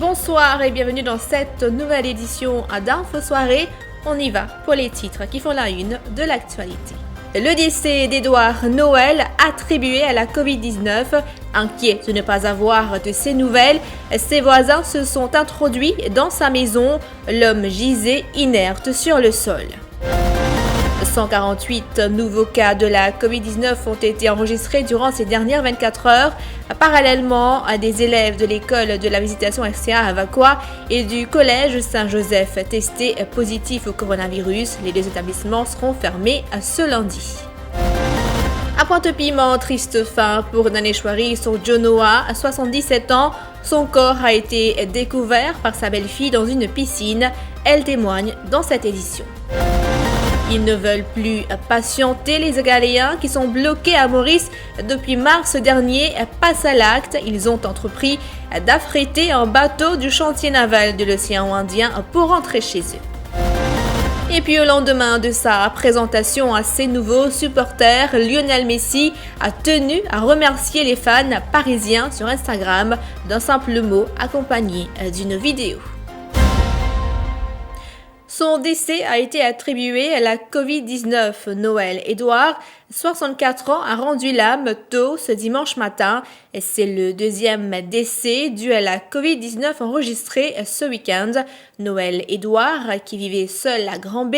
Bonsoir et bienvenue dans cette nouvelle édition d'Info Soirée. On y va pour les titres qui font la une de l'actualité. Le décès d'Édouard Noël attribué à la Covid-19. Inquiet de ne pas avoir de ses nouvelles, ses voisins se sont introduits dans sa maison. L'homme gisait inerte sur le sol. 148 nouveaux cas de la Covid-19 ont été enregistrés durant ces dernières 24 heures. Parallèlement, des élèves de l'école de la visitation RCA à Avakwa et du collège Saint-Joseph testés positifs au coronavirus. Les deux établissements seront fermés ce lundi. À Pointe-Piment, triste fin pour Daneshwari Sourjonoa, à 77 ans. Son corps a été découvert par sa belle-fille dans une piscine. Elle témoigne dans cette édition. Ils ne veulent plus patienter. Les Galéens qui sont bloqués à Maurice depuis mars dernier passent à l'acte. Ils ont entrepris d'affréter un bateau du chantier naval de l'océan Indien pour rentrer chez eux. Et puis au lendemain de sa présentation à ses nouveaux supporters, Lionel Messi a tenu à remercier les fans parisiens sur Instagram d'un simple mot accompagné d'une vidéo. Son décès a été attribué à la Covid-19. Noël Édouard, 64 ans, a rendu l'âme tôt ce dimanche matin. C'est le deuxième décès dû à la Covid-19 enregistré ce week-end. Noël Édouard, qui vivait seul à Grand-B,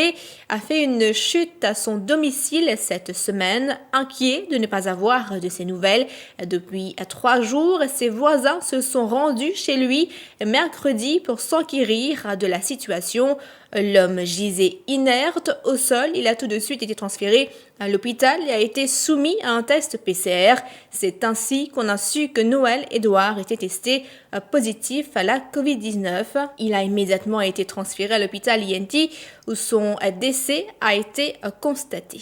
a fait une chute à son domicile cette semaine. Inquiet de ne pas avoir de ses nouvelles depuis 3 jours, ses voisins se sont rendus chez lui mercredi pour s'enquérir de la situation. L'homme gisait inerte au sol. Il a tout de suite été transféré à l'hôpital et a été soumis à un test PCR. C'est ainsi qu'on a su que Noël Édouard était testé positif à la Covid-19. Il a immédiatement été transféré à l'hôpital INT où son décès a été constaté.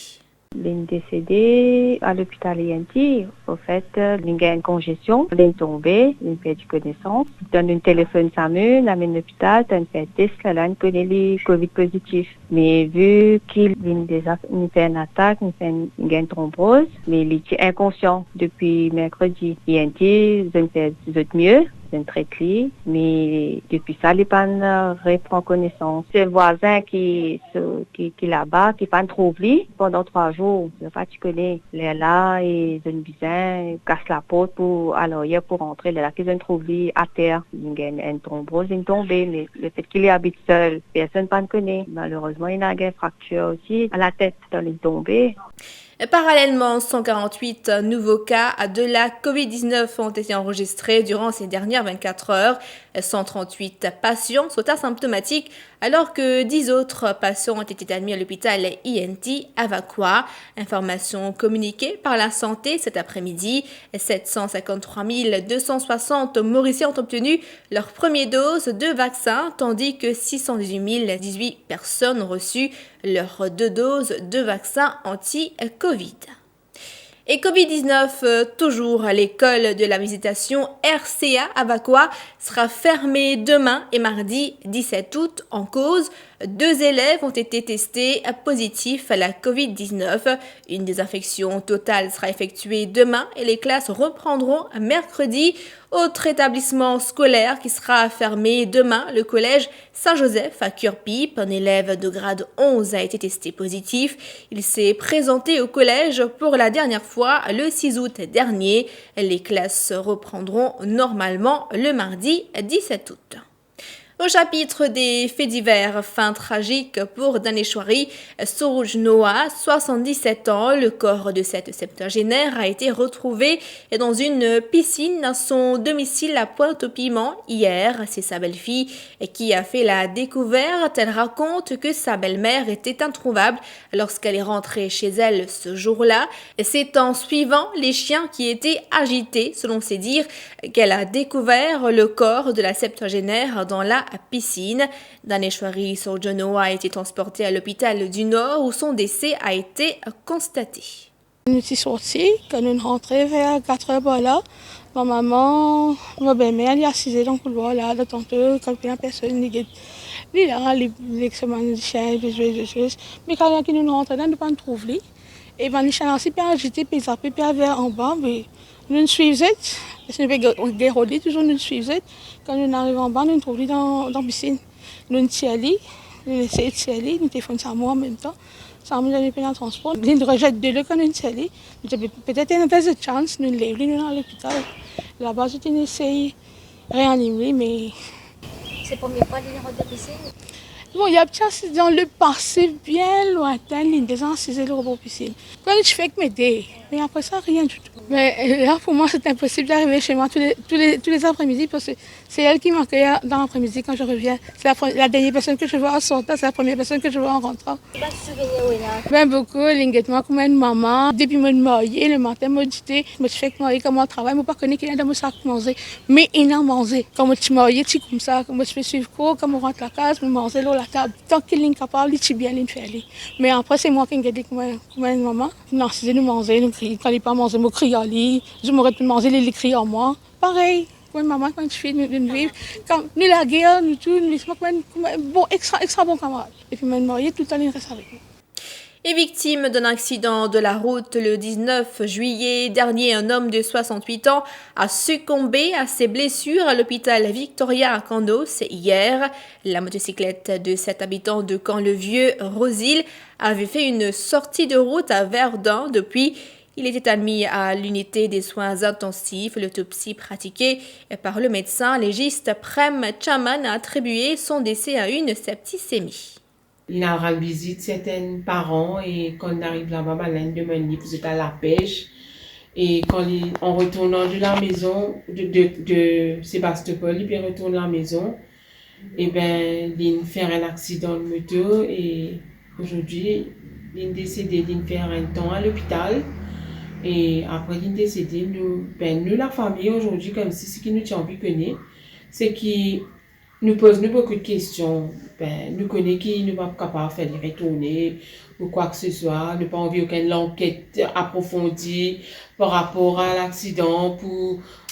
Il est décédé à l'hôpital INT. Au fait, il y a une congestion, il est tombé, il a perdu connaissance. Il donne un téléphone SAMU, il amène l'hôpital, il fait un test, là, il connaît les Covid positifs. Mais vu qu'il fait une attaque, il a une thrombose, mais il est inconscient depuis mercredi. INT, il fait mieux. Un traitement, mais depuis ça, les pannes reprend connaissance. C'est le voisin qui là-bas, qui pas trouve pendant 3 jours. Tu connais, il est là et donne bizarre, casse la porte pour rentrer. Il est là qu'ils ont trouvé à terre. Il y a une thrombose, une tombée, mais le fait qu'il habite seul, personne ne connaît. Malheureusement, il a une fracture aussi à la tête dans les tombées. Parallèlement, 148 nouveaux cas de la Covid-19 ont été enregistrés durant ces dernières 24 heures. 138 patients sont asymptomatiques alors que 10 autres patients ont été admis à l'hôpital INT à Avakwa. Information communiquée par la santé cet après-midi. 753 260 Mauriciens ont obtenu leur première dose de vaccin tandis que 618 018 personnes ont reçu leurs 2 doses de vaccin anti-Covid. Et Covid-19, toujours à l'école de la visitation RCA à Avakwa sera fermée demain et mardi 17 août en cause. 2 élèves ont été testés positifs à la Covid-19. Une désinfection totale sera effectuée demain et les classes reprendront mercredi. Autre établissement scolaire qui sera fermé demain, le collège Saint-Joseph à Curpipe. Un élève de grade 11 a été testé positif. Il s'est présenté au collège pour la dernière fois le 6 août dernier. Les classes reprendront normalement le mardi 17 août. Au chapitre des faits divers, fin tragique pour Daneshwari Sourjonoa, 77 ans. Le corps de cette septuagénaire a été retrouvé dans une piscine à son domicile à Pointe-Piment hier. C'est sa belle-fille qui a fait la découverte. Elle raconte que sa belle-mère était introuvable lorsqu'elle est rentrée chez elle ce jour-là. C'est en suivant les chiens qui étaient agités, selon ses dires, qu'elle a découvert le corps de la septuagénaire dans la piscine. Daneshwari Sourjonoa a été transporté à l'hôpital du Nord où son décès a été constaté. Nous sommes sortis, quand nous rentrons vers 4 heures par là, ma maman, ma belle-mère, elle est assise dans le couloir là, de tantôt, quand il y a personne, il est là, les semaines de chien, des choses. Mais quand nous rentrons là, nous ne pouvons pas trouver. Et les chiens sont bien agités, puis ils sont en bas, mais nous suivons. Si nous avons géré, toujours nous suivons. Quand nous arrivons en bas, nous nous trouvons dans la piscine. Nous sommes nous essayons de tirer, nous téléphonons ça moi en même temps. Ça nous donne un transport. Nous rejetons de l'eau quand nous sommes peut-être une de chance, nous lèvons, nous dans l'hôpital. Là-bas, nous essayons de réanimer, mais... C'est pour mes pas de piscine. Bon, il y a peut-être dans le passé bien lointain, il y a des ans, c'est le robot piscine. Quand je fais que m'aider, mais après ça, rien du tout. Mais là, pour moi, c'est impossible d'arriver chez moi tous les après-midi parce que c'est elle qui m'accueille dans l'après-midi quand je reviens. C'est la dernière personne que je vois en sortant, c'est la première personne que je vois en rentrant. Tu vas te souvenir où est là? Ben beaucoup, l'inquiètement comme une maman. Depuis mon marié, le matin, moi, je me suis fait marier comme on travaille, moi, pas connaître qu'il y a dans mon sac manger. Mais il a mangé. Quand je suis mariée, c'est comme ça. Quand je me suis court, quand on rentre à la case, je mange l'eau la table. Tant qu'il est capable, il est bien, il fait aller. Mais après, c'est moi qui ai dit comme une maman. Non, c'est de manger, nous crier. Quand il pas manger, moi crie à lui. Je m'aurais pu manger, il crie à moi. Pareil. Comme maman, quand je fais une vivre, quand nous la guerre, nous tout, nous sommes comme un bon, extra bon camarade. Et puis, mon marié, tout le temps, il reste avec nous. Et victime d'un accident de la route le 19 juillet dernier, un homme de 68 ans a succombé à ses blessures à l'hôpital Victoria à Candos hier. La motocyclette de cet habitant de Camp-le-Vieux, Rosil, avait fait une sortie de route à Verdun. Depuis, il était admis à l'unité des soins intensifs. L'autopsie pratiquée par le médecin légiste Prem Chaman a attribué son décès à une septicémie. Il a rendu visite certains parents et quand on arrive là-bas, Malène demande vous êtes à la pêche. Et quand en retournant de la maison de Sébastopol, il retourne à la maison, et ben il fait un accident de moto et aujourd'hui il est décédé, il fait un temps à l'hôpital. Et après il est décédé, nous la famille aujourd'hui, comme si ce qui nous tient envie de connaître, c'est qu'il nous pose beaucoup de questions. Nous connaissons qui ne pas capable de faire les retourner ou quoi que ce soit. Nous pas envie aucune enquête approfondie par rapport à l'accident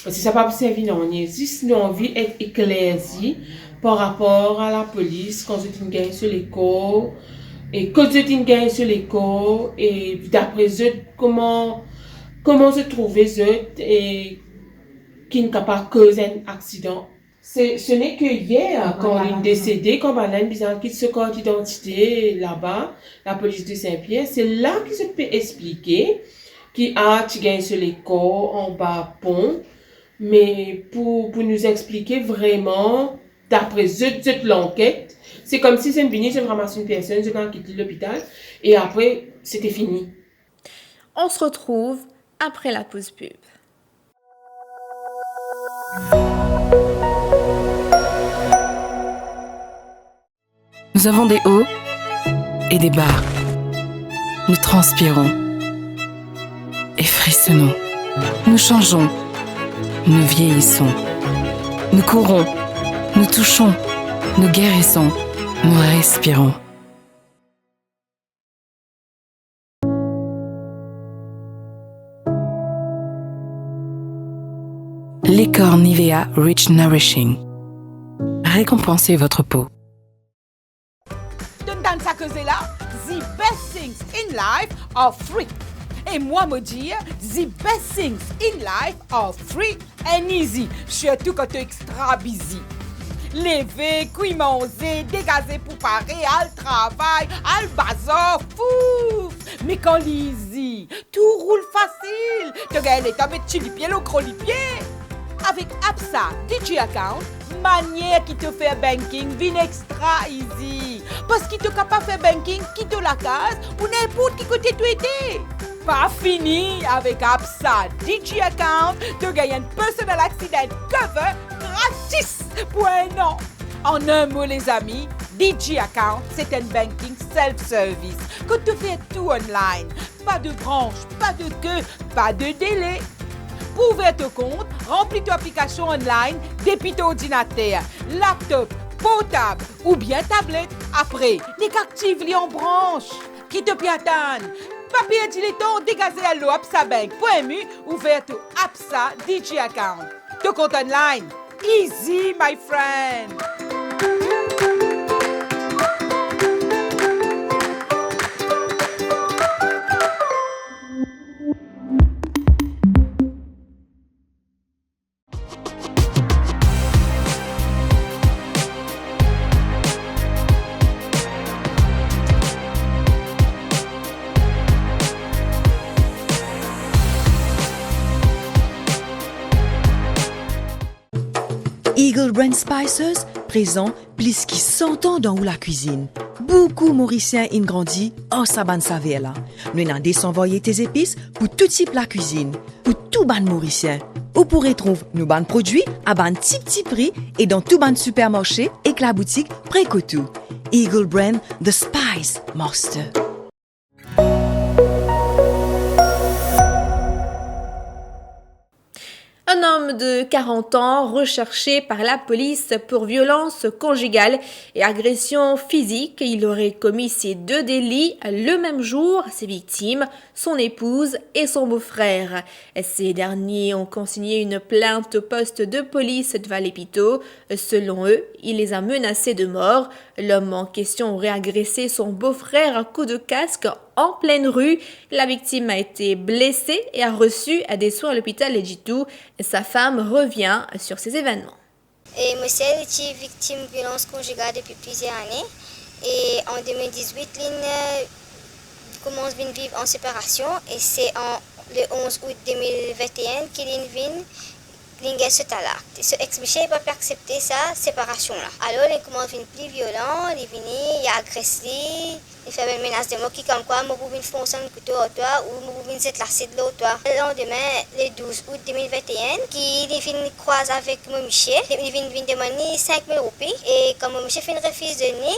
parce que ça n'a pas servi non. Juste nous envie d'être éclairci par rapport à la police quand vous êtes gagne sur l'école et quand vous êtes gagne sur l'école et d'après eux comment se trouver eux et qui ne capable de causer un accident. Ce n'est que hier, quand il est décédé, quand Madeleine Bizarre quitte ce corps d'identité là-bas, la police de Saint-Pierre, c'est là qu'il se peut expliquer qu'il a gagné sur les corps en bas pont, mais pour nous expliquer vraiment, d'après l'enquête, c'est comme si c'est une venue, je ramasse une personne, je vais quitter l'hôpital, et après, c'était fini. On se retrouve après la pause pub. Nous avons des hauts et des bas. Nous transpirons et frissonnons. Nous changeons, nous vieillissons. Nous courons, nous touchons, nous guérissons, nous respirons. L'écor Nivea Rich Nourishing. Récompensez votre peau. Dans sa cause là, the best things in life are free. Et moi me dire, the best things in life are free and easy. Surtout quand tu es extra busy. Lever, cuire, manger, dégazer pour parer, al travail, al bazar, fou. Mais quand easy, tout roule facile. Tu gagnes les tables de chilipier, le gros lipier. Avec Absa DJ Account, manière qui te fait banking vient extra easy. Parce qu'il te capable de faire banking, quitte la case ou n'importe qui côté tu étais. Pas fini avec Absa DJ Account, tu gagnes un personal accident cover gratis pour un an. En un mot les amis, DJ Account c'est un banking self-service que tu fais tout online. Pas de branche, pas de queue, pas de délai. Pour ouvrir ton compte, remplis ton application online depuis ton ordinateur, laptop, portable ou bien tablette. Après, active-les en branche. Qui te piatane? Papier dilettant dégazé à l'eau absabank.mu ouvert ton Absa DJ Account. Ton compte online. Easy, my friend. Eagle Brand Spices présent plus qui 100 ans dans la cuisine. Beaucoup Mauriciens ont grandi en saban saveur là. Nous avons désenvoyé tes épices pour tout type la cuisine, pour tout ban Mauricien. Vous pourrez trouver nos ban produits à ban petit prix et dans tout ban supermarché et que la boutique Précotou. Eagle Brand, The Spice Master. Un homme de 40 ans recherché par la police pour violence conjugale et agression physique. Il aurait commis ces deux délits le même jour. Ses victimes, son épouse et son beau-frère. Ces derniers ont consigné une plainte au poste de police de Vallée-Piteau. Selon eux, il les a menacés de mort. L'homme en question aurait agressé son beau-frère à coups de casque en pleine rue. La victime a été blessée et a reçu des soins à l'hôpital Ejitou. Sa femme revient sur ces événements. Et monsieur est victime de violence conjugale depuis plusieurs années. Et en 2018, il commence à vivre en séparation. Et c'est le 11 août 2021 qu'il vient ce talak. Ce ex-monsieur n'a pas accepté sa séparation-là. Alors, il commence à devenir plus violent, il a agressé, il fait une menace de mort qui comme quoi, je vais foncer un couteau au toit ou je vais se lasser de l'autre. Le lendemain, le 12 août 2021, qui croise avec mon monsieur, il vient demander 5 000 roupies. Et comme mon monsieur refuse de donner,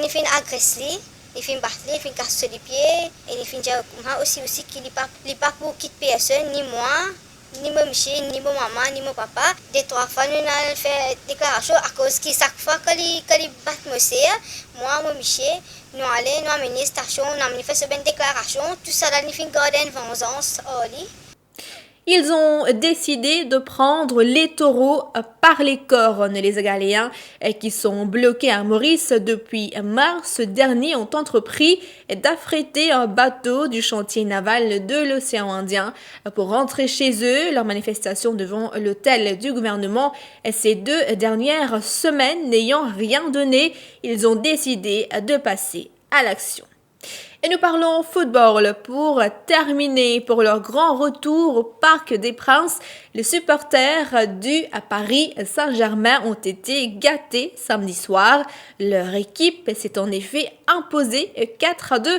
il vient agresser. Il fait battre, il fait casser les pieds. Et il fait dire aussi qu'il n'est pas pour quitter personne, ni moi. Ni mon monsieur, ni mon maman, ni mon papa. Des 3 fois, nous avons fait déclaration à cause que chaque fois que les bat monsieur, moi, mon monsieur, nous allons amener la station, nous avons fait une déclaration. Tout ça, nous avons gardé une vengeance. Ils ont décidé de prendre les taureaux par les cornes. Les Galéens qui sont bloqués à Maurice depuis mars dernier ont entrepris d'affréter un bateau du chantier naval de l'océan Indien pour rentrer chez eux. Leur manifestation devant l'hôtel du gouvernement ces 2 dernières semaines n'ayant rien donné, ils ont décidé de passer à l'action. Et nous parlons football pour terminer. Pour leur grand retour au Parc des Princes, les supporters du Paris Saint-Germain ont été gâtés samedi soir. Leur équipe s'est en effet imposée 4-2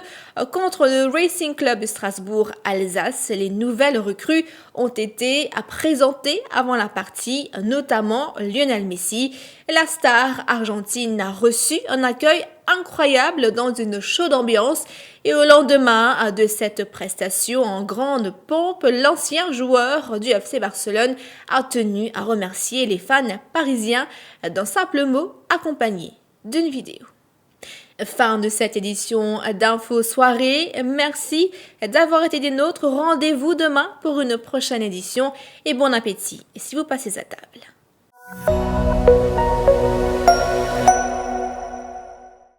contre le Racing Club de Strasbourg-Alsace. Les nouvelles recrues ont été présentées avant la partie, notamment Lionel Messi. La star argentine a reçu un accueil incroyable dans une chaude ambiance et au lendemain de cette prestation en grande pompe, l'ancien joueur du FC Barcelone a tenu à remercier les fans parisiens d'un simple mot accompagné d'une vidéo. Fin de cette édition d'Info Soirée. Merci d'avoir été des nôtres. Rendez-vous demain pour une prochaine édition et bon appétit si vous passez à table.